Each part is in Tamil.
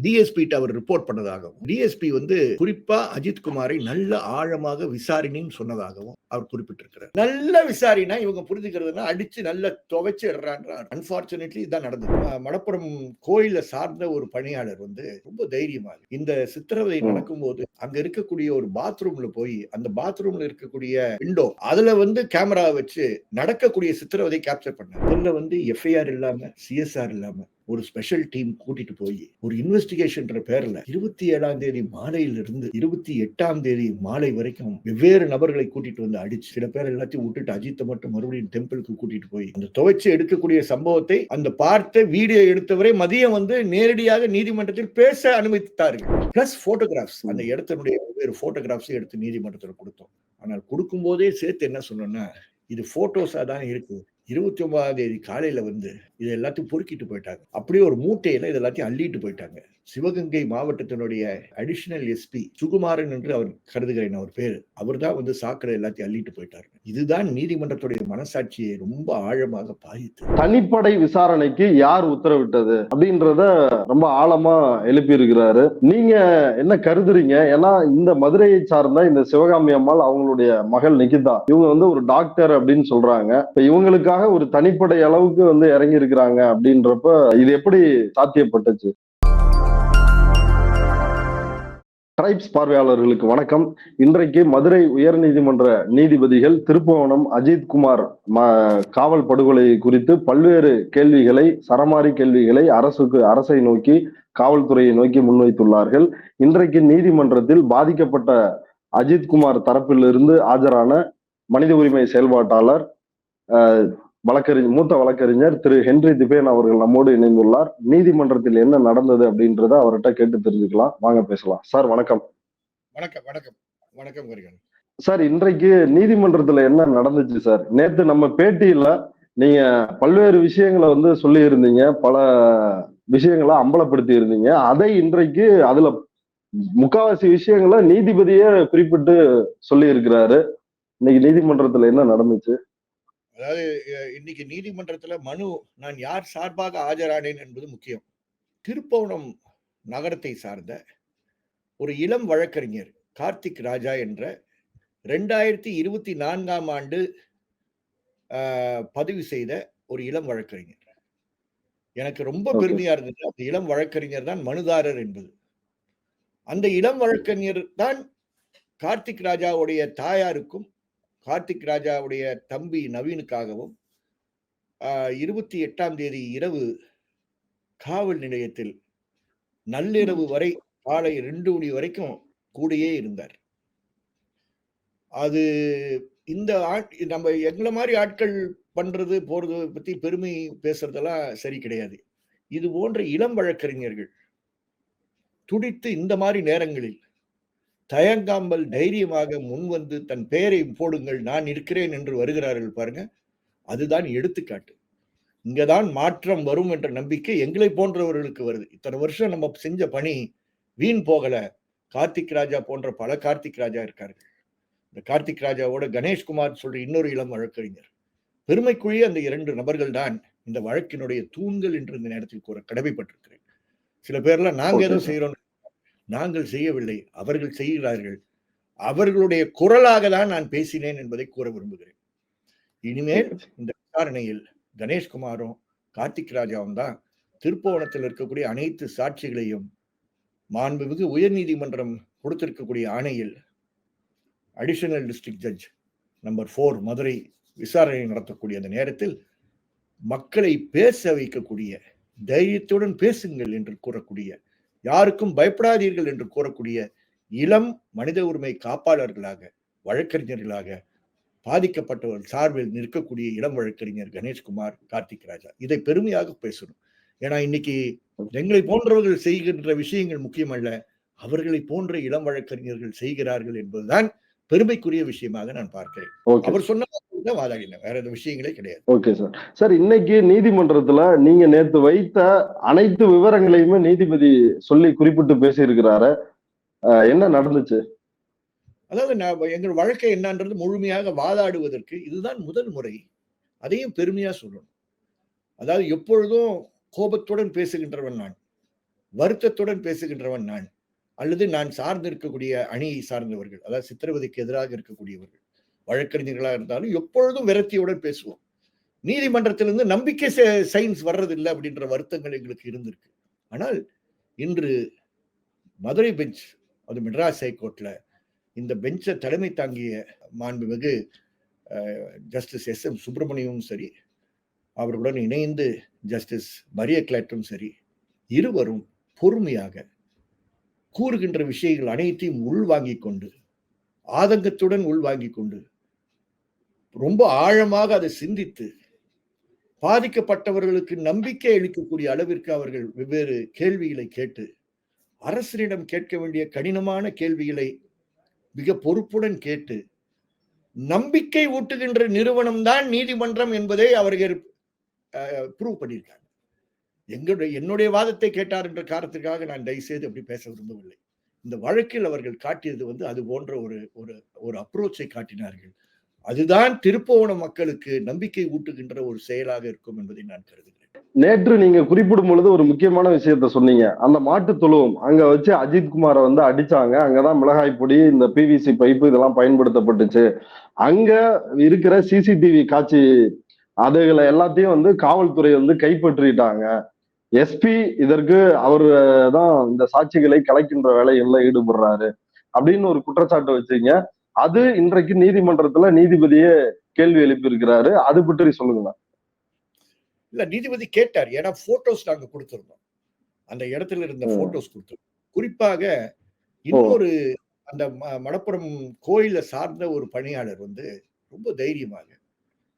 டிஎஸ்பிட்ட அவர் ரிப்போர்ட் பண்ணதாகவும், டிஎஸ்பி குறிப்பா அஜித் குமாரை நல்ல ஆழமாக விசாரின்னு சொன்னதாகவும் அவர் குறிப்பிட்டிருக்கிறார். நல்ல விசாரினா இவங்க புரிஞ்சுக்கிறதுனா அடிச்சு நல்ல துவைச்சு இடுறான்றார். அன்பார்ச்சுனேட்லி இதான் நடந்தது. மடப்புறம் கோயில சார்ந்த ஒரு பணியாளர் ரொம்ப தைரியமாக இந்த சித்திரவதை நடக்கும்போது அங்க இருக்கக்கூடிய ஒரு பாத்ரூம்ல போய் அந்த பாத்ரூம்ல இருக்கக்கூடிய விண்டோ அதுல கேமரா வச்சு நடக்கக்கூடிய சித்திரவதை கேப்சர் பண்ணார். அதுல எஃப்ஐஆர் இல்லாம சிஎஸ்ஆர் இல்லாம ஒரு ஸ்பெஷல் டீம் கூட்டிட்டு போய் ஒரு இன்வெஸ்டிகேஷன் பேர்ல 27ஆம் தேதி மாலையிலிருந்து 28ஆம் தேதி மாலை வரைக்கும் வெவ்வேறு நபர்களை கூட்டிட்டு வந்து அடிச்சு சில பேர் எல்லாத்தையும் விட்டுட்டு அஜித்தை மட்டும் மறுபடியும் டெம்பிளுக்கு கூட்டிட்டு போய் அந்த துவைச்சு எடுக்கக்கூடிய சம்பவத்தை அந்த பார்த்த வீடியோ எடுத்தவரை மதியம் நேரடியாக நீதிமன்றத்தில் பேச அனுமதித்தார்கள். பிளஸ் போட்டோகிராஃப்ஸ் அந்த இடத்தினுடைய வெவ்வேறு போட்டோகிராஃப்ஸ் எடுத்து நீதிமன்றத்தில் கொடுத்தோம். ஆனால் கொடுக்கும் போதே சேர்த்து என்ன சொன்னோம்னா இது போட்டோஸா தான் இருக்கு. 29ஆம் தேதி காலையில இது எல்லாத்தையும் பொறுக்கிட்டு போயிட்டாங்க. அப்படியே ஒரு மூட்டையில இது எல்லாத்தையும் அள்ளிட்டு போயிட்டாங்க. சிவகங்கை மாவட்டத்தினுடைய அடிஷனல் எஸ்பி சுகுமாரன் என்று அவர் கருதுகிறேன் அவர் பேரு. அவர் தான் சாக்கடை எல்லாத்தையும் அள்ளிட்டு போயிட்டாரு. இதுதான் நீதிமன்றத்துடைய மனசாட்சியை ரொம்ப ஆழமாக பாதித்தது. தனிப்படை விசாரணைக்கு யார் உத்தரவிட்டது அப்படின்றத ரொம்ப ஆழமா எழுப்பி இருக்கிறாரு. நீங்க என்ன கருதுறீங்க? ஏன்னா இந்த மதுரையை சார்ந்த இந்த சிவகாமி அம்மாள் அவங்களுடைய மகள் நிகிதா இவங்க ஒரு டாக்டர் அப்படின்னு சொல்றாங்க. இப்ப இவங்களுக்காக ஒரு தனிப்படை அளவுக்கு இறங்கி இருக்கிறாங்க அப்படின்றப்ப இது எப்படி சாத்தியப்பட்டுச்சு? ட்ரைப்ஸ் பார்வையாளர்களுக்கு வணக்கம். இன்றைக்கு மதுரை உயர்நீதிமன்ற நீதிபதிகள் திருப்புவனம் அஜித் குமார் காவல் படுகொலை குறித்து பல்வேறு கேள்விகளை, சரமாரி கேள்விகளை அரசை நோக்கி, காவல்துறையை நோக்கி முன்வைத்துள்ளார்கள். இன்றைக்கு நீதிமன்றத்தில் பாதிக்கப்பட்ட அஜித் குமார் தரப்பிலிருந்து ஆஜரான மனித உரிமை செயல்பாட்டாளர் மூத்த வழக்கறிஞர் திரு ஹென்றி திபேன் அவர்கள் நம்மோடு இணைந்துள்ளார். நீதிமன்றத்தில் என்ன நடந்தது அப்படின்றத அவர்கிட்ட கேட்டு தெரிஞ்சுக்கலாம். வாங்க பேசலாம். சார் வணக்கம். வணக்கம் சார், இன்றைக்கு நீதிமன்றத்துல என்ன நடந்துச்சு சார்? நேத்து நம்ம பேட்டியில நீங்க பல்வேறு விஷயங்களை சொல்லி இருந்தீங்க, பல விஷயங்களை அம்பலப்படுத்தி இருந்தீங்க. அதை இன்றைக்கு அதுல முக்காவாசி விஷயங்களை நீதிபதியே குறிப்பிட்டு சொல்லி இருக்கிறாரு. இன்னைக்கு நீதிமன்றத்துல என்ன நடந்துச்சு? அதாவது இன்னைக்கு நீதிமன்றத்துல மனு நான் யார் சார்பாக ஆஜரானேன் என்பது முக்கியம். திருப்புவனம் நகரத்தை சார்ந்த ஒரு இளம் வழக்கறிஞர் கார்த்திக் ராஜா என்ற 2024ஆம் ஆண்டு பதிவு செய்த ஒரு இளம் வழக்கறிஞர். எனக்கு ரொம்ப பெருமையா இருந்தது. அந்த இளம் வழக்கறிஞர் தான் மனுதாரர் என்பது. அந்த இளம் வழக்கறிஞர் தான் கார்த்திக் ராஜாவுடைய தாயாருக்கும் கார்த்திக் ராஜாவுடைய தம்பி நவீனுக்காகவும் 28ஆம் தேதி இரவு காவல் நிலையத்தில் நள்ளிரவு வரை காலை 2 மணி வரைக்கும் கூடயே இருந்தார். அது இந்த நம்ம எங்களை மாதிரி ஆட்கள் பண்றது போறது பத்தி பெருமை பேசுறதெல்லாம் சரி கிடையாது. இது போன்ற இளம் வழக்கறிஞர்கள் துடித்து இந்த மாதிரி நேரங்களில் தயங்காமல் தைரியமாக முன்வந்து தன் பெயரை போடுங்கள், நான் இருக்கிறேன் என்று வருகிறார்கள் பாருங்க. அதுதான் எடுத்துக்காட்டு. இங்கதான் மாற்றம் வரும் என்ற நம்பிக்கை எங்களை போன்றவர்களுக்கு வருது. இத்தனை வருஷம் நம்ம செஞ்ச பணி வீண் போகல. கார்த்திக் ராஜா போன்ற பல கார்த்திக் ராஜா இருக்கார்கள். இந்த கார்த்திக் ராஜாவோட கணேஷ்குமார் சொல்ற இன்னொரு இளம் வழக்கறிஞர். பெருமைக்குரிய அந்த 2 நபர்கள் தான் இந்த வழக்கினுடைய தூண்கள் என்று இந்த நேரத்தில் கூற கடமைப்பட்டிருக்கிறேன். சில பேர்லாம் நாங்க ஏதோ செய்யறோம், நாங்கள் செய்யவில்லை, அவர்கள் செய்கிறார்கள். அவர்களுடைய குரலாக தான் நான் பேசினேன் என்பதை கூற விரும்புகிறேன். இனிமேல் இந்த விசாரணையில் கணேஷ்குமாரும் கார்த்திக் ராஜாவும் தான் திருப்புவனத்தில் இருக்கக்கூடிய அனைத்து சாட்சிகளையும் மாண்புமிகு உயர்நீதிமன்றம் கொடுத்திருக்கக்கூடிய ஆணையில் additional district judge number 4 Madurai விசாரணை நடத்தக்கூடிய அந்த நேரத்தில் மக்களை பேச வைக்கக்கூடிய, தைரியத்துடன் பேசுங்கள் என்று கூறக்கூடிய, யாருக்கும் பயப்படாதீர்கள் என்று கூறக்கூடிய இளம் மனித உரிமை காப்பாளர்களாக, வழக்கறிஞர்களாக பாதிக்கப்பட்டவர்கள் சார்பில் நிற்கக்கூடிய இளம் வழக்கறிஞர் கணேஷ்குமார், கார்த்திக் ராஜா. இதை பெருமையாக பேசணும். ஏன்னா இன்னைக்கு எங்களை போன்றவர்கள் செய்கின்ற விஷயங்கள் முக்கியமல்ல, அவர்களை போன்ற இளம் வழக்கறிஞர்கள் செய்கிறார்கள் என்பதுதான் பெருமைக்குரிய விஷயமாக நான் பார்க்கிறேன். அவர் சொன்ன வாதாடின, வேற எந்த விஷயங்களே கிடையாது. Okay sir. சார், இன்னைக்கு நீதிமன்றத்துல நீங்க நேத்து வைத்த அனைத்து விவரங்களையுமே நீதிபதி சொல்லி குறிப்பிட்டு பேசி இருக்கிறாரு. என்ன நடந்துச்சு? அதாவது எங்கள் வழக்கை என்னன்றது முழுமையாக வாதாடுவதற்கு இதுதான் முதல் முறை. அதையும் பெருமையா சொல்லணும். அதாவது எப்பொழுதும் கோபத்துடன் பேசுகின்றவன் நான். வருத்தத்துடன் பேசுகின்றவன் நான், அல்லது நான் சார்ந்து இருக்கக்கூடிய அணியை சார்ந்தவர்கள், அதாவது சித்திரவதைக்கு எதிராக இருக்கக்கூடியவர்கள், வழக்கறிஞர்களாக இருந்தாலும் எப்பொழுதும் விரக்தியுடன் பேசுவோம். நீதிமன்றத்திலிருந்து நம்பிக்கை சைன்ஸ் வர்றதில்லை அப்படின்ற வருத்தங்கள் எங்களுக்கு இருந்திருக்கு. ஆனால் இன்று மதுரை பெஞ்ச், அது மெட்ராஸ் ஹைகோர்ட்ல இந்த பெஞ்சை தலைமை தாங்கிய மாண்புமிகு ஜஸ்டிஸ் எஸ்.எம். சுப்பிரமணியமும் சரி, அவர்களுடன் இணைந்து ஜஸ்டிஸ் மரிய கிளாட்டும் சரி, இருவரும் பொறுமையாக கூறுகின்ற விஷயங்கள் அனைத்தையும் உள்வாங்கிக் கொண்டு, ஆதங்கத்துடன் உள்வாங்கிக் கொண்டு, ரொம்ப ஆழமாக அதை சிந்தித்து, பாதிக்கப்பட்டவர்களுக்கு நம்பிக்கை அளிக்கக்கூடிய அளவிற்கு அவர்கள் வெவ்வேறு கேள்விகளை கேட்டு, அரசரிடம் கேட்க வேண்டிய கடினமான கேள்விகளை மிக பொறுப்புடன் கேட்டு, நம்பிக்கை ஊட்டுகின்ற நிறுவனம் தான் நீதிமன்றம் என்பதை அவர்கள் ப்ரூவ் பண்ணியிருக்காங்க. என்னுடைய வாதத்தை கேட்டார் என்ற காரணத்திற்காக நான் தயவுசெய்து அப்படி பேச விரும்பவில்லை. இந்த வழக்கில் அவர்கள் காட்டியது அது போன்ற ஒரு அப்ரோச்சை காட்டினார்கள். அதுதான் திருப்புவனம் மக்களுக்கு நம்பிக்கை ஊட்டுகின்ற ஒரு செயலாக இருக்கும் என்பதை நான் கருதுகிறேன். நேற்று நீங்க குறிப்பிடும் பொழுது ஒரு முக்கியமான விஷயத்த சொன்னீங்க. அந்த மாட்டு தொழுவம் அங்க வச்சு அஜித்குமாரை அடிச்சாங்க. அங்கதான் மிளகாய் பொடி, இந்த பிவிசி பைப்பு இதெல்லாம் பயன்படுத்தப்பட்டுச்சு. அங்க இருக்கிற சிசிடிவி காட்சி அதுகளை எல்லாத்தையும் காவல்துறை கைப்பற்றிட்டாங்க. எஸ்பி இதற்கு அவரு தான் இந்த சாட்சிகளை கலைக்கின்ற வேலைகள்ல ஈடுபடுறாரு அப்படின்னு ஒரு குற்றச்சாட்டு வச்சீங்க. அது இன்றைக்கு நீதிமன்றத்துல நீதிபதியே கேள்வி எழுப்பி இருக்கிறாரு. அது பற்றி சொல்லுங்களா? இல்ல, நீதிபதி கேட்டார். ஏன்னா போட்டோஸ் நாங்க கொடுத்திருந்தோம், அந்த இடத்துல இருந்த போட்டோஸ் கொடுத்திருந்தோம். குறிப்பாக இன்னொரு அந்த மடப்புறம் கோயிலை சார்ந்த ஒரு பணியாளர் ரொம்ப தைரியமாக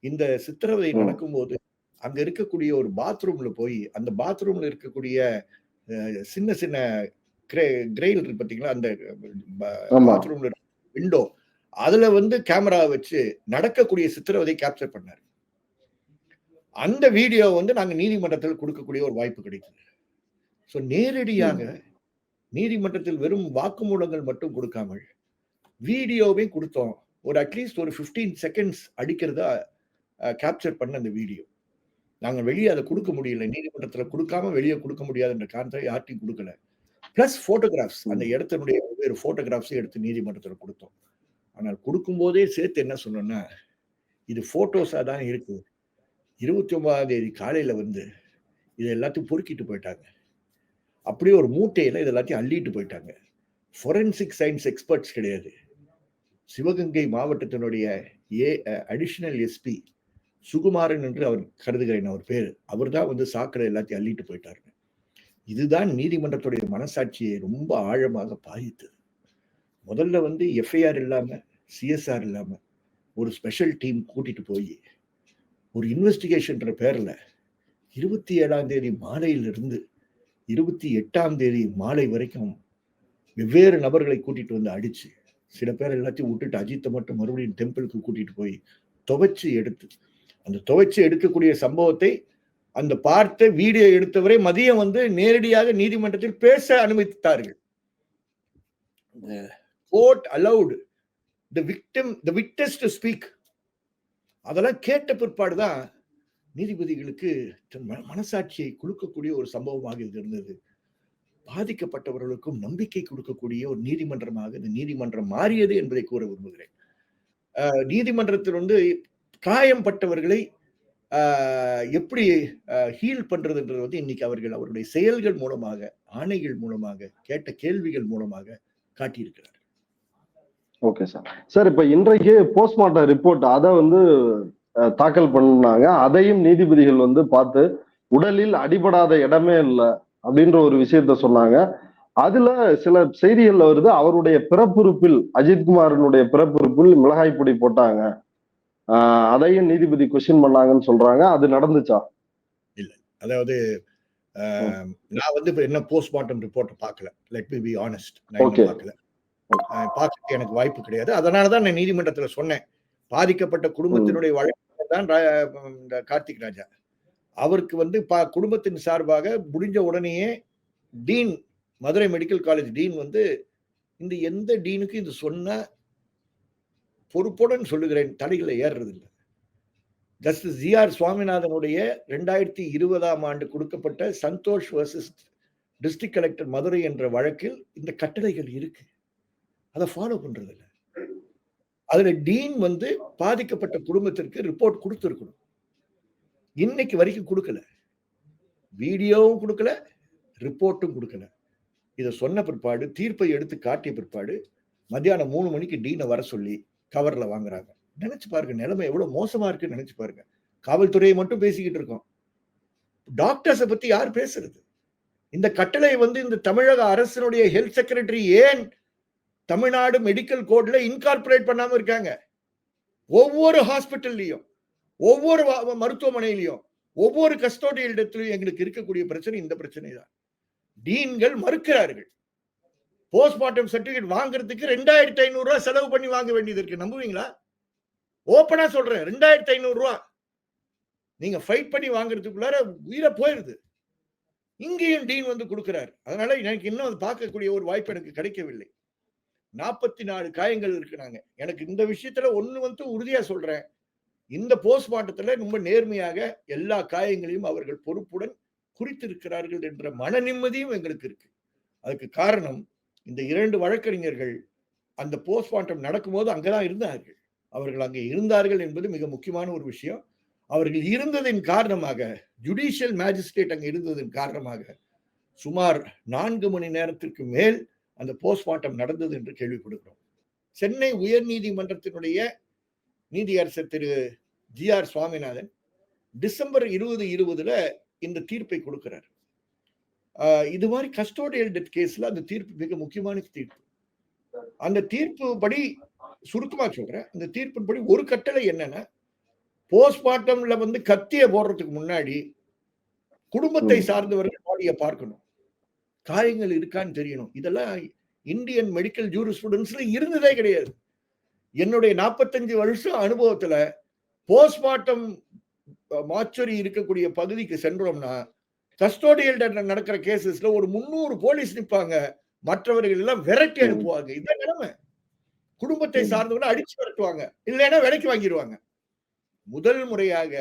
இந்த சித்திரவதை நடக்கும்போது அங்க இருக்கக்கூடிய ஒரு பாத்ரூம்ல போய், அந்த பாத்ரூம்ல இருக்கக்கூடிய சின்ன சின்ன கிரெயில் இருக்கு பாத்தீங்களா, அந்த பாத்ரூம்ல விண்டோ, அதுல கேமரா வச்சு நடக்கக்கூடிய சித்திரவதை கேப்சர் பண்ணாரு. அந்த வீடியோ நாங்க நீதிமன்றத்தில் கொடுக்கக்கூடிய ஒரு வாய்ப்பு கிடைத்தது. சோ நேரடியாக நீதிமன்றத்தில் வெறும் வாக்குமூலங்கள் மட்டும் கொடுக்காமல் வீடியோவை கொடுத்தோம். ஒரு அட்லீஸ்ட் ஒரு 15 செகண்ட்ஸ் அடிக்கிறதா கேப்சர் பண்ண அந்த வீடியோ நாங்க வெளியே அதை கொடுக்க முடியல. நீதிமன்றத்தில் கொடுக்காம வெளியே கொடுக்க முடியாதுன்ற காரணத்தை யார்ட்டையும் கொடுக்கல. பிளஸ் போட்டோகிராஃப்ஸ், அந்த இடத்தினுடைய வெவ்வேறு போட்டோகிராஃப்ஸை எடுத்து நீதிமன்றத்தில் கொடுத்தோம். ஆனால் கொடுக்கும் போதே சேர்த்து என்ன சொன்னோம்னா, இது போட்டோஸா தான் இருக்கு. 29ஆம் தேதி காலையில இது எல்லாத்தையும் பொறுக்கிட்டு போயிட்டாங்க. அப்படியே ஒரு மூட்டையில இது எல்லாத்தையும் அள்ளிட்டு போயிட்டாங்க. ஃபோரென்சிக் சயின்ஸ் எக்ஸ்பர்ட்ஸ் கிடையாது. சிவகங்கை மாவட்டத்தினுடைய அடிஷனல் எஸ்பி சுகுமாரன் என்று அவர் கருதுகிறேன், அவர் பேரு. அவர் தான் சாக்கடை எல்லாத்தையும் அள்ளிட்டு போயிட்டாரு. இதுதான் நீதிமன்றத்துடைய மனசாட்சியை ரொம்ப ஆழமாக பாதித்தது. முதல்ல எஃப்ஐஆர் இல்லாம, சிஎஸ்ஆர் இல்லாம ஒரு ஸ்பெஷல் டீம் கூட்டிட்டு போய் ஒரு இன்வெஸ்டிகேஷன் பேர்ல 27ஆம் தேதி மாலையிலிருந்து 28ஆம் தேதி மாலை வரைக்கும் வெவ்வேறு நபர்களை கூட்டிட்டு அடிச்சு, சில பேர் எல்லாத்தையும் விட்டுட்டு அஜித்தை மட்டும் மறுபடியும் டெம்பிளுக்கு கூட்டிட்டு போய் துவைச்சு எடுத்து, அந்த துவைச்சு எடுக்கக்கூடிய சம்பவத்தை அந்த பார்த்த வீடியோ எடுத்தவரை மதியம் நேரடியாக நீதிமன்றத்தில் பேச அனுமதித்தார்கள். Court allowed the witness to speak. அதெல்லாம் கேட்ட பிற்பாடுதான் நீதிபதிகளுக்கு மனசாட்சியை குலுக்கக்கூடிய ஒரு சம்பவமாக இது இருந்தது. பாதிக்கப்பட்டவர்களுக்கும் நம்பிக்கை கொடுக்கக்கூடிய ஒரு நீதிமன்றமாக இந்த நீதிமன்றம் மாறியது என்பதை கூற விரும்புகிறேன். நீதிமன்றத்தில் காயம்பட்டவர்களை எப்படி ஹீல் பண்றதுன்றது இன்னைக்கு அவருடைய செயல்கள் மூலமாக, ஆணைகள் மூலமாக, கேட்ட கேள்விகள் மூலமாக காட்டியிருக்கிறார். Okay sir. சார், இப்ப இன்றைக்கு போஸ்ட்மார்ட்டம் ரிப்போர்ட் அதை தாக்கல் பண்ணாங்க. அதையும் நீதிபதிகள் பார்த்து உடலில் அடிபடாத இடமே இல்லை அப்படின்ற ஒரு விஷயத்த சொன்னாங்க. அதுல சில செய்திகள்ல வருது, அவருடைய பிறப்புறுப்பில், அஜித்குமாரனுடைய பிறப்புறுப்பில் மிளகாய் பொடி போட்டாங்க, அதையும் நீதிபதி கொஸ்டின் பண்ணாங்கன்னு சொல்றாங்க. அது நடந்துச்சா? இல்ல, அதாவது நான் என்ன போஸ்ட்மார்ட்டம் ரிப்போர்ட் பார்க்கல. லெட் மீ பி ஆனஸ்ட், நான் பார்க்கல. பார்க்க எனக்கு வாய்ப்பு கிடையாது. அதனாலதான் நான் நீதிமன்றத்தில் சொன்னேன், பாதிக்கப்பட்ட குடும்பத்தினுடைய வழக்கறிஞர் தான் கார்த்திக் ராஜா. அவருக்கு குடும்பத்தின் சார்பாக முடிஞ்ச உடனேயே dean, Madurai medical college dean இந்த எந்த டீனுக்கு இது சொன்ன பொறுப்புடன் சொல்லுகிறேன், தலைகளை ஏறுறது இல்லை. Justice GR. சுவாமிநாதனுடைய 2020ஆம் ஆண்டு கொடுக்கப்பட்ட Santosh versus district collector Madurai என்ற வழக்கில் இந்த கட்டளைகள் இருக்கு. அதை ஃபாலோ பண்றது இல்ல. அதுல டீன் வந்து பாதிக்கப்பட்ட குடும்பத்திற்கு ரிப்போர்ட் கொடுத்திருக்கணும். இன்னைக்கு வரைக்கும் கொடுக்கல. வீடியோவும் கொடுக்கல, ரிப்போர்ட்டும் கொடுக்கல. இதை சொன்ன பிற்பாடு, தீர்ப்பை எடுத்து காட்டிய பிற்பாடு, மத்தியானம் 3 மணிக்கு டீனை வர சொல்லி கவர்ல வாங்குறாங்க. நினைச்சு பாருங்க, நிலைமை எவ்வளவு மோசமா இருக்குன்னு நினைச்சு பாருங்க. காவல்துறையை மட்டும் பேசிக்கிட்டு இருக்கோம். டாக்டர்ஸை பத்தி யார் பேசுறது? இந்த கட்டளை வந்து இந்த தமிழக அரசினுடைய ஹெல்த் செக்ரட்டரி ஏன் தமிழ்நாடு மெடிக்கல் கோட்ல இன்கார்பரேட் பண்ணாம இருக்காங்க? ஒவ்வொரு ஹாஸ்பிட்டல்லையும், ஒவ்வொரு மருத்துவமனையிலையும், ஒவ்வொரு கஸ்டோடியல் இடத்திலும் எங்களுக்கு இருக்கக்கூடிய பிரச்சனை இந்த பிரச்சனை தான். டீன்கள் மறுக்கிறார்கள். போஸ்ட்மார்ட்டம் சர்டிபிகேட் வாங்குறதுக்கு 2500 ரூபாய் செலவு பண்ணி வாங்க வேண்டியது இருக்கு. நம்புவீங்களா? ஓப்பனா சொல்றேன், 2500 ரூபாய் நீங்க ஃபைட் பண்ணி வாங்குறதுக்குள்ளார உயிரை போயிருது. இங்கேயும் டீன் வந்து கொடுக்கிறார். அதனால எனக்கு இன்னும் அது பார்க்கக்கூடிய ஒரு வாய்ப்பு எனக்கு கிடைக்கவில்லை. 44 காயங்கள் இருக்கிறாங்க. எனக்கு இந்த விஷயத்துல ஒண்ணு வந்து உறுதியா சொல்றேன், இந்த போஸ்ட்மார்ட்டத்துல ரொம்ப நேர்மையாக எல்லா காயங்களையும் அவர்கள் பொறுப்புடன் குறித்திருக்கிறார்கள் என்ற மன நிம்மதியும் எங்களுக்கு இருக்கு. அதுக்கு காரணம், இந்த 2 வழக்கறிஞர்கள் அந்த போஸ்ட்மார்ட்டம் நடக்கும்போது அங்கதான் இருந்தார்கள். அவர்கள் அங்கே இருந்தார்கள் என்பது மிக முக்கியமான ஒரு விஷயம். அவர்கள் இருந்ததின் காரணமாக, ஜுடிஷியல் மேஜிஸ்ட்ரேட் அங்கே இருந்ததன் காரணமாக சுமார் 4 மணி நேரத்திற்கு மேல் அந்த போஸ்ட்மார்ட்டம் நடந்தது என்று கேள்விப்படுகிறோம். சென்னை உயர் நீதிமன்றத்தினுடைய நீதியரசர் திரு GR சுவாமிநாதன் டிசம்பர் 2020 இந்த தீர்ப்பை கொடுக்கிறார். இது மாதிரி கஸ்டோடியல் டெத் கேஸ்ல அந்த தீர்ப்பு மிக முக்கியமான தீர்ப்பு. அந்த தீர்ப்பு படி, சுருக்கமா சொல்றேன், அந்த தீர்ப்பின்படி ஒரு கட்டளை என்னன்னா, போஸ்ட்மார்ட்டம்ல வந்து கத்திய போடுறதுக்கு முன்னாடி குடும்பத்தை சார்ந்தவர்கள் பாடியை பார்க்கணும், காயங்கள் இருக்கான்னு தெரியணும். இதெல்லாம் இந்தியன் மெடிக்கல் ஜூரிஸ்ப்ருடன்ஸ்ல இருந்ததே கிடையாது. என்னுடைய 45 வருஷம் அனுபவத்துல போஸ்ட்மார்ட்டம் மார்ச்சுரி இருக்கக்கூடிய பகுதிக்கு சென்றோம்னா, கஸ்டோடியல் நடக்கிற கேசஸ்ல ஒரு 300 போலீஸ் நிற்பாங்க, மற்றவர்கள் எல்லாம் விரட்டி அனுப்புவாங்க. இந்த நிலைமை. குடும்பத்தை சார்ந்தவர்கள் அடிச்சு விரட்டுவாங்க, இல்லைன்னா விலைக்கு வாங்கிடுவாங்க. முதல் முறையாக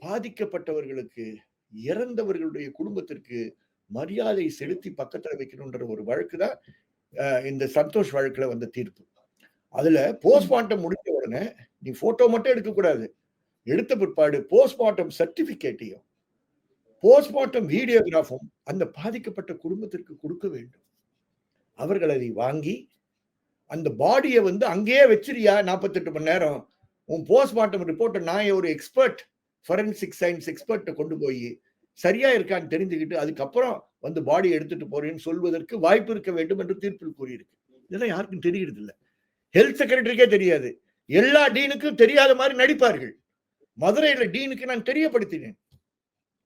பாதிக்கப்பட்டவர்களுக்கு, இறந்தவர்களுடைய குடும்பத்திற்கு மரியாதை செலுத்தி பக்கத்துல வைக்கணும்ன்ற ஒரு வழக்கு தான் இந்த சந்தோஷ் வழக்குல வந்த தீர்ப்பு. அதுல போஸ்ட்மார்ட்டம் முடிஞ்ச உடனே நீ போட்டோ மட்டும் எடுக்க கூடாது, எடுத்த பிற்பாடு போஸ்ட்மார்ட்டம் சர்டிபிகேட்டையும் போஸ்ட்மார்ட்டம் வீடியோகிராஃபும் அந்த பாதிக்கப்பட்ட குடும்பத்திற்கு கொடுக்க வேண்டும். அவர்கள் அதை வாங்கி அந்த பாடியை வந்து அங்கேயே வச்சிரியா 48 மணி நேரம், உன் போஸ்ட்மார்ட்டம் ரிப்போர்ட்டை நான் ஒரு எக்ஸ்பர்ட், ஃபொரென்சிக் சயின்ஸ் எக்ஸ்பர்ட்டை கொண்டு போய் சரியா இருக்கான்னு தெரிஞ்சுக்கிட்டு அதுக்கப்புறம் வந்து பாடி எடுத்துட்டு போறேன்னு சொல்வதற்கு வாய்ப்பு இருக்க வேண்டும் என்று தீர்ப்பில் கூறியிருக்கு. இதெல்லாம் யாருக்கும் தெரிகிறது இல்லை. ஹெல்த் செக்ரட்டரிக்கே தெரியாது. எல்லா டீனுக்கும் தெரியாத மாதிரி நடிப்பார்கள். மதுரையில டீனுக்கு நான் தெரியப்படுத்தினேன்,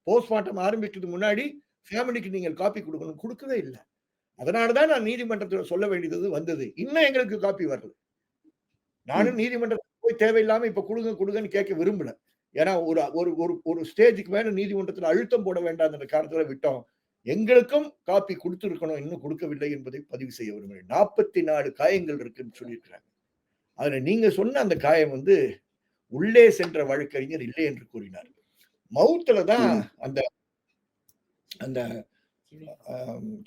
போஸ்ட்மார்ட்டம் ஆரம்பிக்கிறதுக்கு முன்னாடி ஃபேமிலிக்கு நீங்கள் காப்பி கொடுக்கணும், கொடுக்கவே இல்லை. அதனாலதான் நான் நீதிமன்றத்தில் சொல்ல வேண்டியது வந்தது. இன்னும் எங்களுக்கு காப்பி வரல. நானும் நீதிமன்றத்துக்கு போய் தேவையில்லாம இப்ப கொடுங்கன்னு கேட்க விரும்பல. ஏன்னா ஒரு ஸ்டேஜுக்கு மேல நீதிமன்றத்தில் அழுத்தம் போட வேண்டாம் என்ற காரணத்துல விட்டோம். எங்களுக்கும் காப்பி கொடுத்திருக்கணும், இன்னும் கொடுக்கவில்லை என்பதை பதிவு செய்ய விரும்புகிறேன். 44 காயங்கள் இருக்குன்னு சொல்லியிருக்கிறாங்க. அதுல நீங்க சொன்ன அந்த காயம் வந்து உள்ளே சென்ற வழக்கறிஞர் இல்லை என்று கூறினார். மவுத்துல தான் அந்த அந்த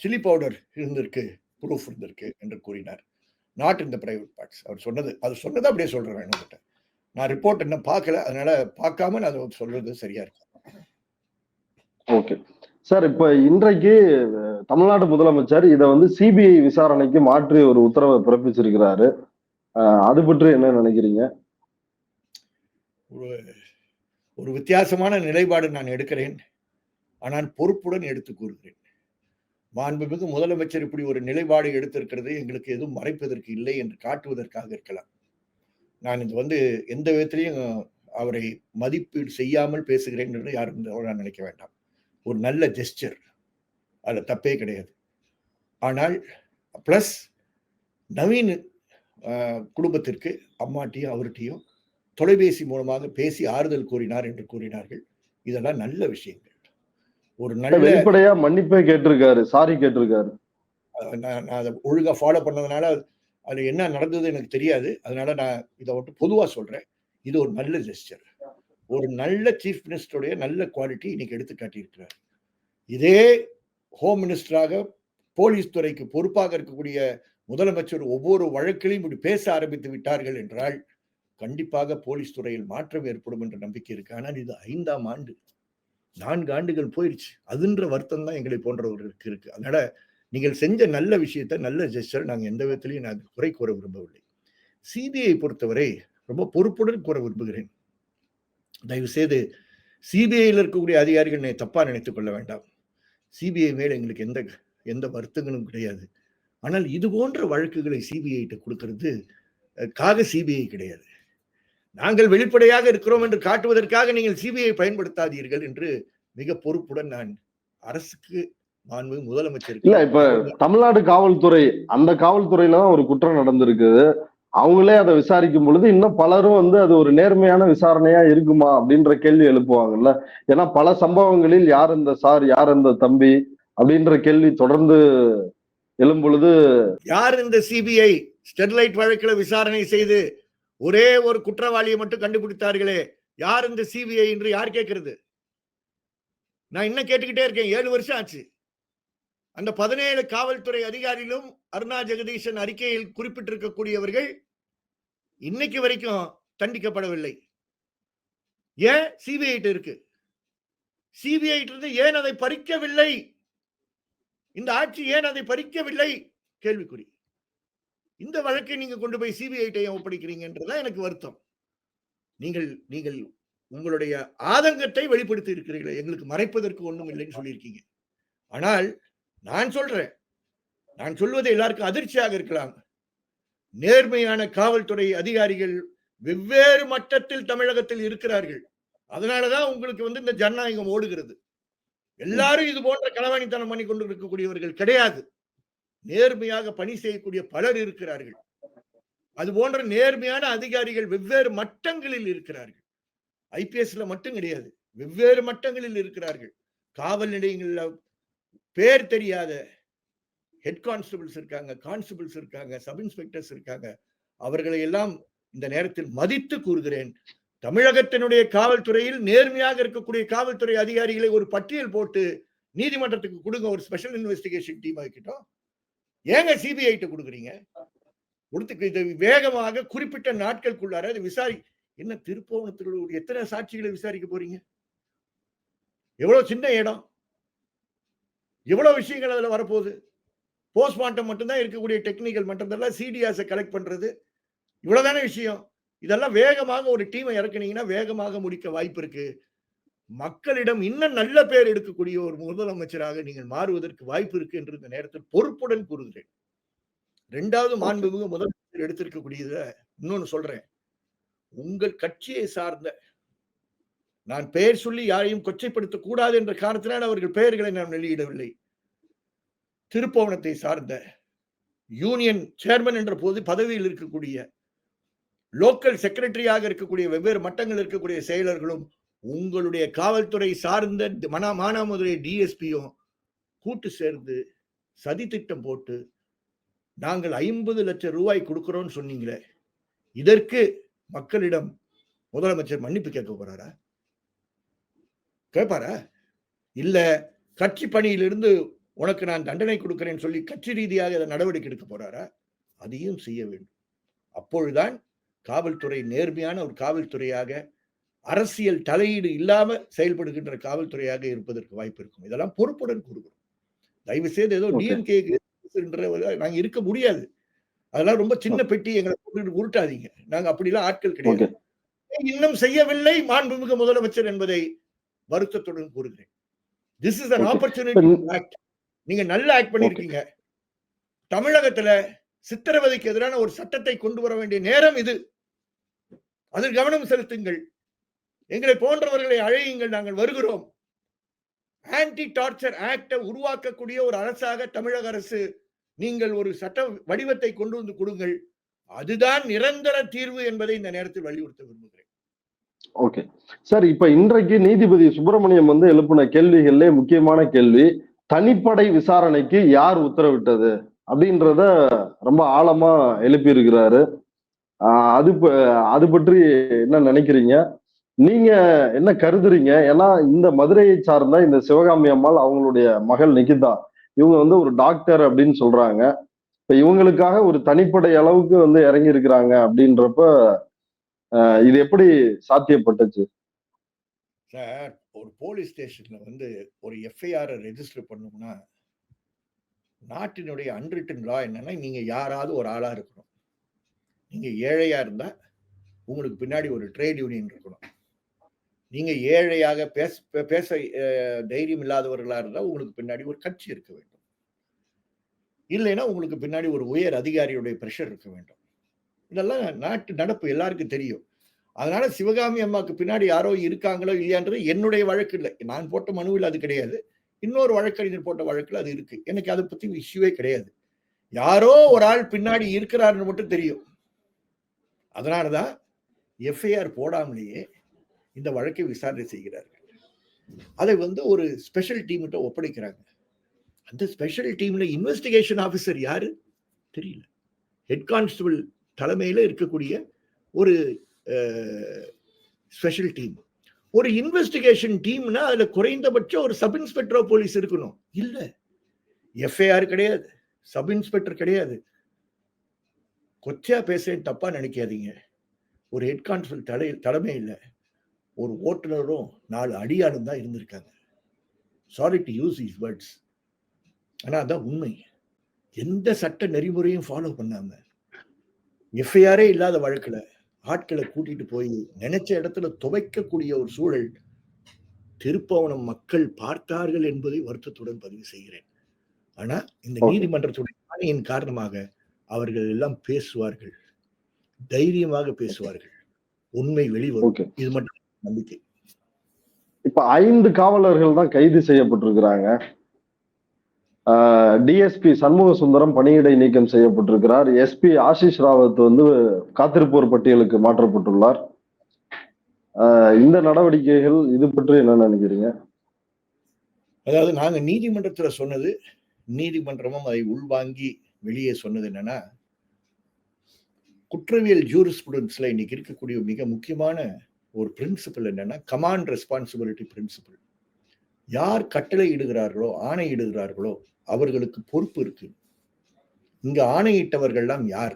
சில்லி பவுடர் இருந்திருக்கு, ப்ரூஃப் இருந்திருக்கு என்று கூறினார். Not in the private parts. அவர் சொன்னது, அது சொன்னதை அப்படியே சொல்றேன். என்கிட்ட நான் ரிப்போர்ட் என்ன பார்க்கல, அதனால பார்க்காம நான் அதை சொல்றது சரியா இருக்கு. ஓகே சார், இப்ப இன்றைக்கு தமிழ்நாடு முதலமைச்சர் இதை வந்து சிபிஐ விசாரணைக்கு மாற்றி ஒரு உத்தரவை பிறப்பிச்சிருக்கிறாரு. அது பற்றி என்ன நினைக்கிறீங்க? ஒரு வித்தியாசமான நிலைப்பாடு நான் எடுக்கிறேன், ஆனால் பொறுப்புடன் எடுத்து கூறுகிறேன். மாண்புமிகு முதலமைச்சர் இப்படி ஒரு நிலைப்பாடு எடுத்திருக்கிறது எங்களுக்கு எதுவும் மறைப்பதற்கு இல்லை என்று காட்டுவதற்காக இருக்கலாம். நான் இது வந்து எந்த விதத்திலையும் அவரை மதிப்பீடு செய்யாமல் பேசுகிறேன் என்று யாரும் நான் நினைக்க வேண்டாம். ஒரு நல்ல ஜெஸ்டர், அதுல தப்பே கிடையாது. ஆனால் பிளஸ் நவீன் குடும்பத்திற்கு அம்மாட்டையும் அவர்கிட்டையும் தொலைபேசி மூலமாக பேசி ஆறுதல் கூறினார் என்று கூறினார்கள். இதெல்லாம் நல்ல விஷயங்கள். ஒரு நல்ல வெளிப்படையா மன்னிப்பே கேட்டிருக்காரு, சாரி கேட்டிருக்காரு. நான் அதை ஒழுங்கா ஃபாலோ பண்ணதுனால அது என்ன நடந்தது எனக்கு தெரியாது. அதனால நான் இதை மட்டும் பொதுவா சொல்றேன். இது ஒரு நல்ல ஜெஸ்டர், ஒரு நல்ல சீஃப் மினிஸ்டருடைய நல்ல குவாலிட்டி இன்னைக்கு எடுத்து காட்டியிருக்கிறார். இதே ஹோம் மினிஸ்டராக போலீஸ் துறைக்கு பொறுப்பாக இருக்கக்கூடிய முதலமைச்சர் ஒவ்வொரு வழக்கிலையும் இப்படி பேச ஆரம்பித்து விட்டார்கள் என்றால் கண்டிப்பாக போலீஸ் துறையில் மாற்றம் ஏற்படும் என்ற நம்பிக்கை இருக்கு. ஆனால் இது 5ஆம் ஆண்டு, 4 ஆண்டுகள் போயிடுச்சு. அதுன்ற வருத்தம் தான் எங்களை போன்றவர்களுக்கு இருக்கு. அதனால நீங்கள் செஞ்ச நல்ல விஷயத்தை, நல்ல ஜெஸ்டர் நாங்கள் எந்த விதத்திலையும் நாங்கள் குறை கூற விரும்பவில்லை. சிபிஐ பொறுத்தவரை ரொம்ப பொறுப்புடன் கூற விரும்புகிறேன். தயவு செய்து சிபிஐயில் இருக்கக்கூடிய அதிகாரிகள் தப்பா நினைத்துக் கொள்ள வேண்டாம். சிபிஐ மேல எங்களுக்கு எந்த வருத்தங்களும் கிடையாது. ஆனால் இது போன்ற வழக்குகளை சிபிஐ கொடுக்கிறது சிபிஐ கிடையாது. நாங்கள் வெளிப்படையாக இருக்கிறோம் என்று காட்டுவதற்காக நீங்கள் சிபிஐ பயன்படுத்தாதீர்கள் என்று மிக பொறுப்புடன் நான் அரசுக்கு முதலமைச்சர் இல்ல, இப்ப தமிழ்நாடு காவல்துறை, அந்த காவல்துறையில தான் ஒரு குற்றம் நடந்திருக்குது. அவங்களே அதை விசாரிக்கும் பொழுது இன்னும் பலரும் அது ஒரு நேர்மையான விசாரணையா இருக்குமா அப்படின்ற கேள்வி எழுப்புவாங்கல்ல. ஏன்னா பல சம்பவங்களில் யார் இந்த சார், யார் இந்த தம்பி அப்படின்ற கேள்வி தொடர்ந்து எழும் பொழுது, யார் இந்த சிபிஐ ஸ்டெர்லைட் வழக்கில் விசாரணை செய்து ஒரே ஒரு குற்றவாளியை மட்டும் கண்டுபிடித்தார்களே, யார் இந்த சிபிஐ என்று யார் கேட்கிறது? நான் இன்னும் கேட்டுக்கிட்டே இருக்கேன். 7 வருஷம் ஆச்சு. அந்த 17 காவல்துறை அதிகாரிகளும் அருணா ஜெகதீசன் அறிக்கையில் குறிப்பிட்டிருக்கக்கூடியவர்கள் இன்னைக்கு வரைக்கும் தண்டிக்கப்படவில்லை. ஏன்? சிபிஐ இருக்கு. சிபிஐ ஏன் அதை பறிக்கவில்லை? இந்த ஆட்சி ஏன் அதை பறிக்கவில்லை? கேள்விக்குறி. இந்த வழக்கை நீங்க கொண்டு போய் சிபிஐ ஒப்படைக்கிறீங்கன்றதான் எனக்கு வருத்தம். நீங்கள் உங்களுடைய ஆதங்கத்தை வெளிப்படுத்தி இருக்கிறீர்கள். எங்களுக்கு மறைப்பதற்கு ஒண்ணும் இல்லைன்னு சொல்லியிருக்கீங்க. ஆனால் நான் சொல்வது எல்லாருக்கும் அதிர்ச்சியாக இருக்கலாம். நேர்மையான காவல்துறை அதிகாரிகள் வெவ்வேறு மட்டத்தில் தமிழகத்தில் இருக்கிறார்கள். அதனாலதான் உங்களுக்கு இந்த ஜனநாயகம் ஓடுகிறது. எல்லாரும் இது போன்ற களவாணித்தனம் பண்ணி கொண்டு இருக்கக்கூடியவர்கள் கிடையாது. நேர்மையாக பணி செய்யக்கூடிய பலர் இருக்கிறார்கள். அது போன்ற நேர்மையான அதிகாரிகள் வெவ்வேறு மட்டங்களில் இருக்கிறார்கள். ஐபிஎஸ்ல மட்டும் கிடையாது, வெவ்வேறு மட்டங்களில் இருக்கிறார்கள். காவல் நிலையங்கள்ல பேர் தெரியாத ஹெட் கான்ஸ்டபிள்ஸ் இருக்காங்க, கான்ஸ்டபிள்ஸ் இருக்காங்க, சப் இன்ஸ்பெக்டர்ஸ் இருக்காங்க. அவர்களை எல்லாம் இந்த நேரத்தில் மதித்து கூறுகிறேன். தமிழகத்தினுடைய காவல்துறையில் நேர்மையாக இருக்கக்கூடிய காவல்துறை அதிகாரிகளை ஒரு பட்டியல் போட்டு நீதிமன்றத்துக்கு கொடுங்க. ஒரு ஸ்பெஷல் இன்வெஸ்டிகேஷன் டீம் ஆகிட்டோம். ஏங்க சிபிஐ கொடுக்குறீங்க? கொடுத்து வேகமாக குறிப்பிட்ட நாட்களுக்குள்ளார என்ன திருப்போணத்தில் எத்தனை சாட்சிகளை விசாரிக்க போறீங்க? எவ்வளவு சின்ன இடம், எவ்வளவு விஷயங்கள் அதுல வரப்போகுது. போஸ்ட்மார்ட்டம் மட்டும்தான் இருக்கக்கூடிய டெக்னிக்கல் மட்டும் சிடிஆர்ஸை கலெக்ட் பண்றது, இவ்வளவுதானே விஷயம். இதெல்லாம் வேகமாக ஒரு டீமை இறக்குனீங்கன்னா வேகமாக முடிக்க வாய்ப்பு இருக்கு. மக்களிடம் இன்னும் நல்ல பேர் எடுக்கக்கூடிய ஒரு முதலமைச்சராக நீங்கள் மாறுவதற்கு வாய்ப்பு இருக்கு என்று இந்த நேரத்தில் பொறுப்புடன் கூறுகிறேன். 2வது மாண்புமிகு முதலமைச்சர் எடுத்திருக்கக்கூடியத இன்னொன்னு சொல்றேன். உங்கள் கட்சியை சார்ந்த, நான் பெயர் சொல்லி யாரையும் கொச்சைப்படுத்த கூடாது என்ற காரணத்தினால் அவர்கள் பெயர்களை நான் வெளியிடவில்லை. திருப்போணத்தை சார்ந்த யூனியன் சேர்மன் என்ற போது பதவியில் இருக்கக்கூடிய, லோக்கல் செக்ரட்டரியாக இருக்கக்கூடிய, வெவ்வேறு மட்டங்கள் இருக்கக்கூடிய செயலர்களும் உங்களுடைய காவல்துறை சார்ந்த மானாமதுரை டிஎஸ்பியும் கூட்டு சேர்ந்து சதி திட்டம் போட்டு நாங்கள் 50 லட்சம் ரூபாய் கொடுக்கிறோம் சொன்னீங்களே, இதற்கு மக்களிடம் முதலமைச்சர் மன்னிப்பு கேட்க போறாரா? கேட்பாரா? இல்ல கட்சி பணியிலிருந்து உனக்கு நான் தண்டனை கொடுக்கிறேன்னு சொல்லி கட்சி ரீதியாக நடவடிக்கை எடுக்க போறாரா? அதையும் செய்ய வேண்டும். அப்பொழுதுதான் காவல்துறை நேர்மையான ஒரு காவல்துறையாக, அரசியல் தலையீடு இல்லாம செயல்படுகின்ற காவல்துறையாக இருப்பதற்கு வாய்ப்பு இருக்கும். இதெல்லாம் பொறுப்புடன் கூறுகிறோம். தயவு செய்து ஏதோ டிஎம்கே நாங்க இருக்க முடியாது. அதெல்லாம் ரொம்ப சின்ன பெட்டி, எங்களை உருட்டாதீங்க. நாங்க அப்படிலாம் ஆட்கள் கிடையாது. இன்னும் செய்யவில்லை மாண்புமிகு முதலமைச்சர் என்பதை வருத்தத்துடன் கூறுகிறேன். This is an opportunity to act. நீங்க நல்ல ஆக்ட் பண்ணிருக்கீங்க. தமிழகத்துல சித்திரவதைக்கு எதிரான ஒரு சட்டத்தை கொண்டு வர வேண்டிய நேரம் இது. அதில் கவனம் செலுத்துங்கள். எங்களை போன்றவர்களை அழையுங்கள், நாங்கள் வருகிறோம். ஆன்டி டார்ச்சர் ஆக்டை உருவாக்கக்கூடிய ஒரு அரசாக தமிழக அரசு நீங்கள் ஒரு சட்ட வடிவத்தை கொண்டு வந்து கொடுங்கள். அதுதான் நிரந்தர தீர்வு என்பதை இந்த நேரத்தில் வலியுறுத்த விரும்புகிறேன். ஓகே சார், இப்ப இன்றைக்கு நீதிபதி சுப்பிரமணியம் எழுப்பின கேள்விகள்ல முக்கியமான கேள்வி, தனிப்படை விசாரணைக்கு யார் உத்தரவிட்டது அப்படின்றத ரொம்ப ஆழமா எழுப்பி இருக்கிறாரு. அது பற்றி என்ன நினைக்கிறீங்க? நீங்க என்ன கருதுறீங்க? ஏன்னா இந்த மதுரையை சார்ந்த இந்த சிவகாமி அம்மாள் அவங்களுடைய மகள் நிகிதா இவங்க வந்து ஒரு டாக்டர் அப்படின்னு சொல்றாங்க. இப்ப இவங்களுக்காக ஒரு தனிப்படை அளவுக்கு வந்து இறங்கி இருக்கிறாங்க அப்படின்றப்ப இது எப்படி சாத்தியப்பட்டுச்சு? சார், ஒரு போலீஸ் ஸ்டேஷன்ல வந்து ஒரு எஃப்ஐஆர் ரெஜிஸ்டர் பண்ணோம்னா நாட்டினுடைய அன்ரிட்டன் லா என்னன்னா, நீங்க யாராவது ஒரு ஆளா இருக்கணும். நீங்க ஏழையா இருந்தா உங்களுக்கு பின்னாடி ஒரு ட்ரேட் யூனியன் இருக்கணும். நீங்க ஏழையாக பேச தைரியம் இல்லாதவர்களா இருந்தா உங்களுக்கு பின்னாடி ஒரு கட்சி இருக்க வேண்டும். இல்லைன்னா உங்களுக்கு பின்னாடி ஒரு உயர் அதிகாரியுடைய பிரஷர் இருக்க வேண்டும். இதெல்லாம் நாட்டு நடப்பு எல்லாருக்கும் தெரியும். அதனால சிவகாமி அம்மாக்கு பின்னாடி யாரோ இருக்காங்களோ இல்லையான்றது என்னுடைய வழக்கு இல்லை. நான் போட்ட மனுவில் அது கிடையாது. இன்னொரு வழக்கறிஞர் போட்ட வழக்குல அது இருக்கு. எனக்கு அதை பத்தி இஷ்யூவே கிடையாது. யாரோ ஒரு ஆள் பின்னாடி இருக்கிறாருன்னு மட்டும் தெரியும். அதனாலதான் எஃப்ஐஆர் போடாமலேயே இந்த வழக்கை விசாரணை செய்கிறார்கள். அதை வந்து ஒரு ஸ்பெஷல் டீம்கிட்ட ஒப்படைக்கிறாங்க. அந்த ஸ்பெஷல் டீம்ல இன்வெஸ்டிகேஷன் ஆபீசர் யாரு தெரியல. ஹெட் கான்ஸ்டபிள் தலைமையில இருக்கக்கூடிய ஒரு ஸ்பெஷல் டீம். ஒரு இன்வெஸ்டிகேஷன் டீம்னா அதுல குறைந்தபட்சம் ஒரு சப் இன்ஸ்பெக்டர் ஆஃப் போலீஸ் இருக்கணும். இல்ல, எஃப்ஐஆர் கிடையாது, சப் இன்ஸ்பெக்டர் கிடையாது. கொச்சையா பேசுறேன், தப்பா நினைக்காதீங்க. ஒரு ஹெட் கான்ஸ்டபிள் தலைமையில் ஒரு ஓட்டுநரும் 4 அடியாளும் தான் இருந்திருக்காங்க. Sorry to use these words. ஆனா அதான் உண்மை. எந்த சட்ட நெறிமுறையும் ஃபாலோ பண்ணாம எஃப்ஐஆரே இல்லாத வழக்குல ஆட்களை கூட்டிட்டு போய் நினைச்ச இடத்துல துவைக்கக்கூடிய ஒரு சூழல் திருப்பவனம் மக்கள் பார்த்தார்கள் என்பதை வருத்தத்துடன் பதிவு செய்கிறேன். ஆனா இந்த நீதிமன்றத்துடைய ஆணையின் காரணமாக அவர்கள் எல்லாம் பேசுவார்கள், தைரியமாக பேசுவார்கள், உண்மை வெளிவரும். இது மட்டும் நம்பிக்கை. இப்ப 5 காவலர்கள் தான் கைது செய்யப்பட்டிருக்கிறாங்க. டிஎஸ்பி சண்முக சுந்தரம் பணியிடை நீக்கம் செய்யப்பட்டிருக்கிறார். எஸ்பி ஆஷிஷ் ராவத் வந்து காத்திருப்போர் பட்டியலுக்கு மாற்றப்பட்டுள்ளார். இந்த நடவடிக்கைகள் இது பற்றி என்ன நினைக்கிறீங்க? அதாவது நாங்க நீதிமன்றத்துல சொன்னது, நீதிமன்றமும் அதை உள்வாங்கி வெளியே சொன்னது என்னன்னா, குற்றவியல் ஜூரிஸ்ப்ருடன்ஸ்ல இன்னைக்கு இருக்கக்கூடிய மிக முக்கியமான ஒரு பிரின்சிபல் என்னன்னா, கமாண்ட் ரெஸ்பான்சிபிலிட்டி பிரின்சிபல். யார் கட்டளை இடுகிறார்களோ, ஆணை இடுகிறார்களோ அவர்களுக்கு பொறுப்பு இருக்கு. இங்க ஆணையிட்டவர்கள்லாம் யார்?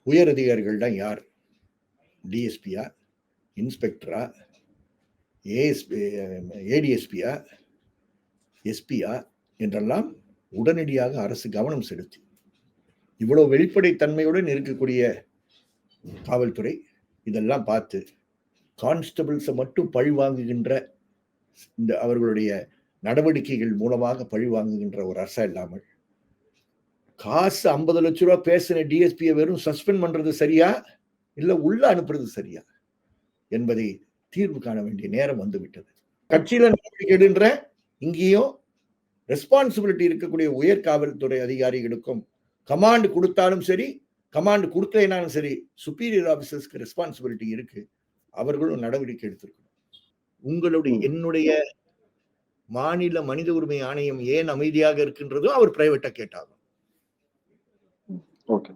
உயர் அதிகாரிகள் தான் யார்? டிஎஸ்பியா, இன்ஸ்பெக்டரா, ஏடிஎஸ்பியா, எஸ்பியா என்றெல்லாம் உடனடியாக அரசு கவனம் செலுத்தி இவ்வளவு வெளிப்படைத்தன்மையுடன் இருக்கக்கூடிய காவல்துறை இதெல்லாம் பார்த்து கான்ஸ்டபிள்ஸை மட்டும் பழி வாங்குகின்ற இந்த அவர்களுடைய நடவடிக்கைகள் மூலமாக பழி வாங்குகின்ற ஒரு அரசா இல்லாமல் காசு 50 லட்சம் ரூபாய் பேசின டிஎஸ்பியை வெறும் சஸ்பெண்ட் பண்றது சரியா இல்ல உள்ள அனுப்புறது சரியா என்பதை தீர்வு காண வேண்டிய நேரம் வந்துவிட்டது. கட்சியில நடவடிக்கை எடுன்ற இங்கேயும் ரெஸ்பான்சிபிலிட்டி இருக்கக்கூடிய உயர் காவல்துறை அதிகாரிகளுக்கும் கமாண்ட் கொடுத்தாலும் சரி, கமாண்ட் கொடுக்கலைனாலும் சரி, சுப்பீரியர் ஆபீசர்ஸ்க்கு ரெஸ்பான்சிபிலிட்டி இருக்கு. அவர்களும் நடவடிக்கை எடுத்திருக்கணும். உங்களுடைய என்னுடைய மாநில மனித உரிமை ஆணையம் ஏன் அமைதியாக இருக்கின்றதோ அவர் பிரைவேட்டா கேட்டாங்க. ஓகே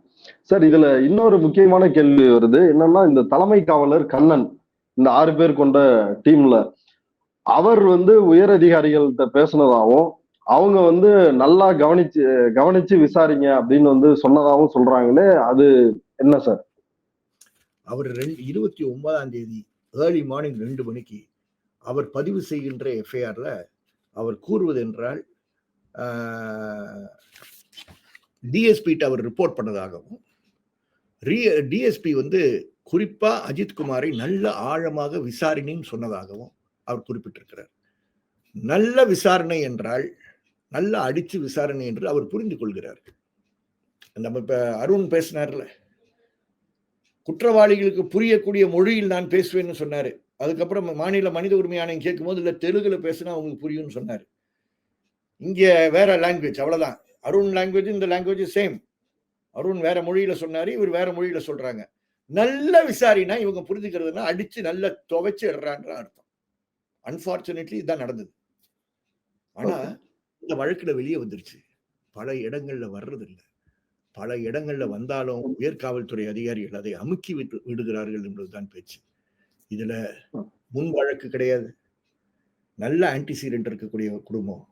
சார், இதுல இன்னொரு முக்கியமான கேள்வி வருது. என்னன்னா, இந்த தலைமை காவலர் கண்ணன் இந்த 6 பேர் கொண்ட டீம்ல அவர் வந்து உயர் அதிகாரிகள்கிட்ட பேசினதாகவும் அவங்க வந்து நல்லா கவனிச்சு விசாரிங்க அப்படின்னு வந்து சொன்னதாகவும் சொல்றாங்களே, அது என்ன சார்? அவர் 29ஆம் தேதி ஏர்லி மார்னிங் 2 மணிக்கு அவர் பதிவு செய்கின்ற எஃப்ஐஆர்ல அவர் கூறுவது என்றால் டிஎஸ்பி அவர் ரிப்போர்ட் பண்ணதாகவும், டிஎஸ்பி வந்து குறிப்பா அஜித்குமாரை நல்ல ஆழமாக விசாரணைன்னு சொன்னதாகவும் அவர் குறிப்பிட்டிருக்கிறார். நல்ல விசாரணை என்றால் நல்ல அடிச்சு விசாரணை என்று அவர் புரிந்து கொள்கிறார். நம்ம இப்ப அருண் பேசினார்ல, குற்றவாளிகளுக்கு புரியக்கூடிய மொழியில் நான் பேசுவேன்னு சொன்னாரு. அதுக்கப்புறம் மாநில மனித உரிமை ஆணையம் கேட்கும் போது இல்ல தெலுங்குல பேசினா அவங்களுக்கு புரியும்னு சொன்னாரு. இங்க வேற லாங்குவேஜ், அவ்வளவுதான். அருண் லாங்குவேஜ் இந்த லாங்குவேஜ் சேம். அருண் வேற மொழியில சொன்னாரு, இவர் வேற மொழியில சொல்றாங்க. நல்ல விசாரினா இவங்க புரிஞ்சுக்கிறதுனா அடிச்சு நல்ல துவைச்சு இடுறான்ற அர்த்தம். அன்பார்ச்சுனேட்லி இதுதான் நடந்தது. ஆனா இந்த வழக்குல வெளியே வந்துருச்சு. பல இடங்கள்ல வர்றதில்லை. பல இடங்கள்ல வந்தாலும் உயர் காவல்துறை அதிகாரிகள் அதை அமுக்கி விடுகிறார்கள் என்பதுதான் பேச்சு. இதுல முன் வழக்கு கிடையாது. நல்ல ஆன்டிசிடென்ட் இருக்கக்கூடிய குடும்பம்.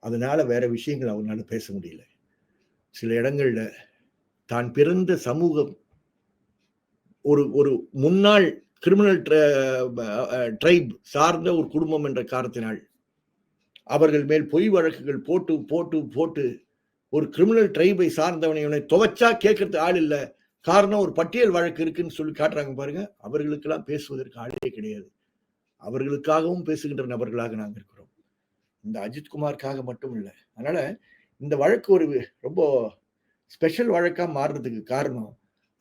அதனால வேற விஷயங்கள் அவங்களால பேச முடியல. சில இடங்கள்ல தான் பிறந்த சமூகம் ஒரு ஒரு முன்னாள் கிரிமினல் ட்ரைப் சார்ந்த ஒரு குடும்பம் என்ற காரணத்தினால் அவர்கள் மேல் பொய் வழக்குகள் போட்டு போட்டு போட்டு ஒரு கிரிமினல் ட்ரைபை சார்ந்தவனை இவனை துவைச்சா கேட்கறது ஆள் இல்ல, காரணம் ஒரு பட்டியல் வழக்கு இருக்குன்னு சொல்லி காட்டுறாங்க பாருங்க. அவர்களுக்கெல்லாம் பேசுவதற்கு ஆளே கிடையாது. அவர்களுக்காகவும் பேசுகின்ற நபர்களாக நாங்கள் இருக்கிறோம். இந்த அஜித்குமாருக்காக மட்டும் இல்லை. அதனால இந்த வழக்கு ஒரு ரொம்ப ஸ்பெஷல் வழக்கா மாறுறதுக்கு காரணம்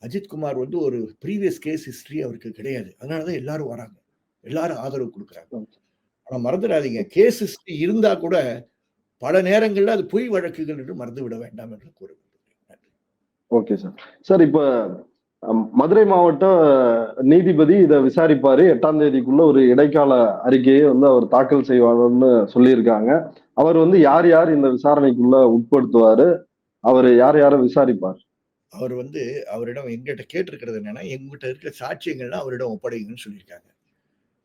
அஜித்குமார் வந்து ஒரு ப்ரீவியஸ் கேஸ் ஹிஸ்டரி அவருக்கு கிடையாது. அதனாலதான் எல்லாரும் வராங்க, எல்லாரும் ஆதரவு கொடுக்குறாங்க. ஆனா மறந்துடாதீங்க, கேஸ் ஹிஸ்டரி இருந்தா கூட பல நேரங்கள்ல அது பொய் வழக்குகள் என்று மறந்து விட வேண்டாம் என்று கூறுகிறேன். Okay sir. சார், இப்ப மதுரை மாவட்ட நீதிபதி இதை விசாரிப்பாரு. 8ஆம் தேதிக்குள்ள ஒரு இடைக்கால அறிக்கையை வந்து அவர் தாக்கல் செய்வாருன்னு சொல்லியிருக்காங்க. அவர் வந்து யார் யார் இந்த விசாரணைக்குள்ள உட்படுத்துவாரு, அவர் யார் யாரை விசாரிப்பார்? அவர் வந்து அவரிடம் எங்கிட்ட கேட்டிருக்கிறது என்னன்னா, எங்கிட்ட இருக்கிற சாட்சியங்கள்லாம் அவரிடம் ஒப்படைங்கன்னு சொல்லியிருக்காங்க.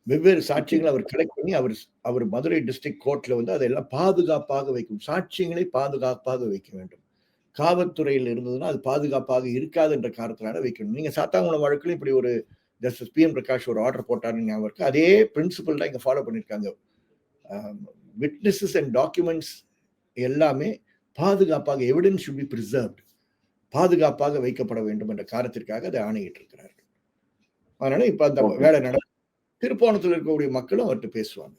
வெவ்வேறு சாட்சியங்களை அவர் கலெக்ட் பண்ணி அவர் மதுரை டிஸ்ட்ரிக்ட் கோர்ட்ல வந்து அதெல்லாம் பாதுகாப்பாக வைக்கும். சாட்சியங்களை பாதுகாப்பாக வைக்க வேண்டும். காவல்துறையில் இருந்ததுன்னா அது பாதுகாப்பாக இருக்காது என்ற காரணத்தினால வைக்கணும். நீங்க சாத்தாங்குளம் வழக்குல இப்படி ஒரு ஜஸ்டிஸ் பி.எம். பிரகாஷ் ஒரு ஆர்டர் போட்டாருன்னு ஞாபகம் இருக்கு. அதே பிரின்சிபல் தான் இங்க ஃபாலோ பண்ணிருக்காங்க. விட்னஸஸ் அண்ட் டாக்குமெண்ட்ஸ் எல்லாமே பாதுகாப்பாக, எவிடன்ஸ் ஷுட் பி பிரிசர்வ்ட், பாதுகாப்பாக வைக்கப்பட வேண்டும் என்ற காரணத்திற்காக அதை ஆணையிட்டு இருக்கிறார்கள். அதனால இப்ப அந்த வேலை நடக்கும். திருப்போணத்தில் இருக்கக்கூடிய மக்களும் அவர்கிட்ட பேசுவாங்க.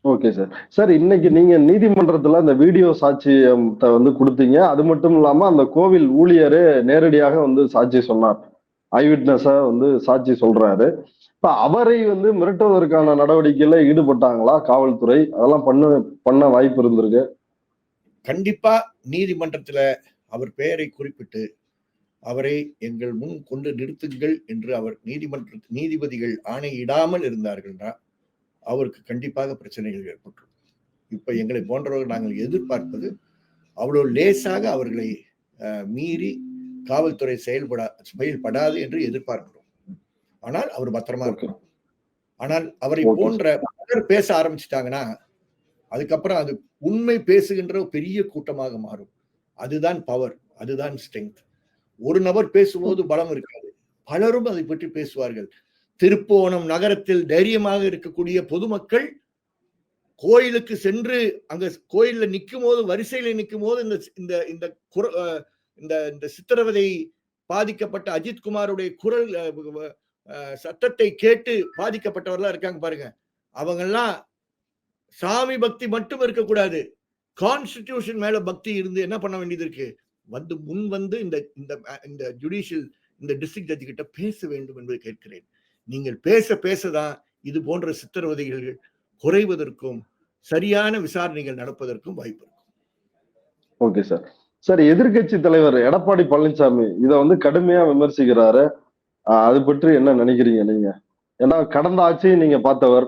Okay sir. சார், இன்னைக்கு நீங்க நீதிமன்றத்துல அந்த வீடியோ சாட்சியத்தை வந்து கொடுத்தீங்க. அது மட்டும் இல்லாம அந்த கோவில் ஊழியரே நேரடியாக வந்து சாட்சி சொன்னார். ஐவிட்னஸா வந்து சாட்சி சொல்றாரு. இப்ப அவரை வந்து மிரட்டுவதற்கான நடவடிக்கையில ஈடுபட்டாங்களா காவல்துறை? அதெல்லாம் பண்ண வாய்ப்பு இருந்திருக்கு. கண்டிப்பா நீதிமன்றத்துல அவர் பெயரை குறிப்பிட்டு அவரை எங்கள் முன் கொண்டு நிறுத்துங்கள் என்று அவர் நீதிபதிகள் ஆணையிடாமல் இருந்தார்கள்னா அவருக்கு கண்டிப்பாக பிரச்சனைகள் ஏற்பட்டுரும். இப்ப எங்களை போன்றவர்கள் நாங்கள் எதிர்பார்ப்பது அவ்வளவு லேசாக அவர்களை மீறி காவல்துறை செயல்படாது என்று எதிர்பார்க்கிறோம். ஆனால் அவர் பத்திரமா இருக்கணும். ஆனால் அவரை போன்ற பலர் பேச ஆரம்பிச்சுட்டாங்கன்னா அதுக்கப்புறம் அது உண்மை பேசுகின்ற பெரிய கூட்டமாக மாறும். அதுதான் பவர், அதுதான் ஸ்ட்ரெங்க். ஒரு நபர் பேசும்போது பலம் இருக்காது, பலரும் அதை பற்றி பேசுவார்கள். திருப்போணம் நகரத்தில் தைரியமாக இருக்கக்கூடிய பொதுமக்கள் கோயிலுக்கு சென்று அங்க கோயில்ல நிற்கும் போது, வரிசையில நிற்கும் போது இந்த சித்திரவதை பாதிக்கப்பட்ட அஜித்குமாருடைய குரல் சத்தத்தை கேட்டு பாதிக்கப்பட்டவர்களா இருக்காங்க பாருங்க. அவங்கெல்லாம் சாமி பக்தி மட்டும் இருக்கக்கூடாது, கான்ஸ்டிடியூஷன் மேல பக்தி இருந்து என்ன பண்ண வேண்டியது இருக்கு, முன் வந்து இந்த ஜுடிஷியல் இந்த டிஸ்ட்ரிக்ட் ஜட்ஜி கிட்ட பேச வேண்டும் என்பதை கேட்கிறேன். நீங்கள் பேசதான் இது போன்ற சித்திரவதைகள் குறைவதற்கும் சரியான விசாரணைகள் நடப்பதற்கும் வாய்ப்பு இருக்கும். Okay sir. சார், எதிர்கட்சி தலைவர் எடப்பாடி பழனிசாமி இதை வந்து கடுமையா விமர்சிக்கிறாரு. அது பற்றி என்ன நினைக்கிறீங்க நீங்க? ஏன்னா கடந்த ஆட்சியை நீங்க பார்த்தவர்.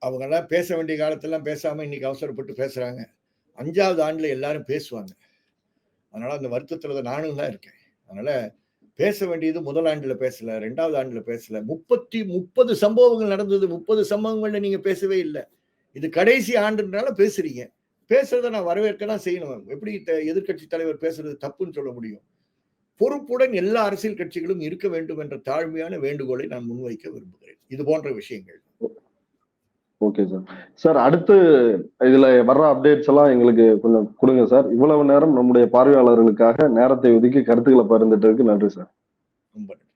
அவங்க எல்லாம் பேச வேண்டிய காலத்தெல்லாம் பேசாம இன்னைக்கு அவசரப்பட்டு பேசுறாங்க. 5வது ஆண்டுல எல்லாரும் பேசுவாங்க. அதனால அந்த வருத்தத்துல நானும் தான் இருக்கேன். அதனால பேச வேண்டியது முதல் ஆண்டுல பேசல, 2வது ஆண்டுல பேசல. 30 சம்பவங்கள் நடந்தது. 30 சம்பவங்கள்ல நீங்க பேசவே இல்லை. இது கடைசி ஆண்டுனால பேசுறீங்க. பேசுறதை நான் வரவேற்க தான் செய்யணும். எப்படி எதிர்கட்சி தலைவர் பேசுறது தப்புன்னு சொல்ல முடியும்? பொறுப்புடன் எல்லா அரசியல் கட்சிகளும் இருக்க வேண்டும் என்ற தாழ்மையான வேண்டுகோளை நான் முன்வைக்க விரும்புகிறேன். இது போன்ற விஷயங்கள். Okay sir. சார், அடுத்து இதுல வர்ற அப்டேட்ஸ் எல்லாம் எங்களுக்கு கொஞ்சம் கொடுங்க சார். இவ்வளவு நேரம் நம்முடைய பார்வையாளர்களுக்காக நேரத்தை ஒதுக்கி கருத்துக்களை பகிர்ந்துட்டதுக்கு நன்றி சார். ரொம்ப நன்றி.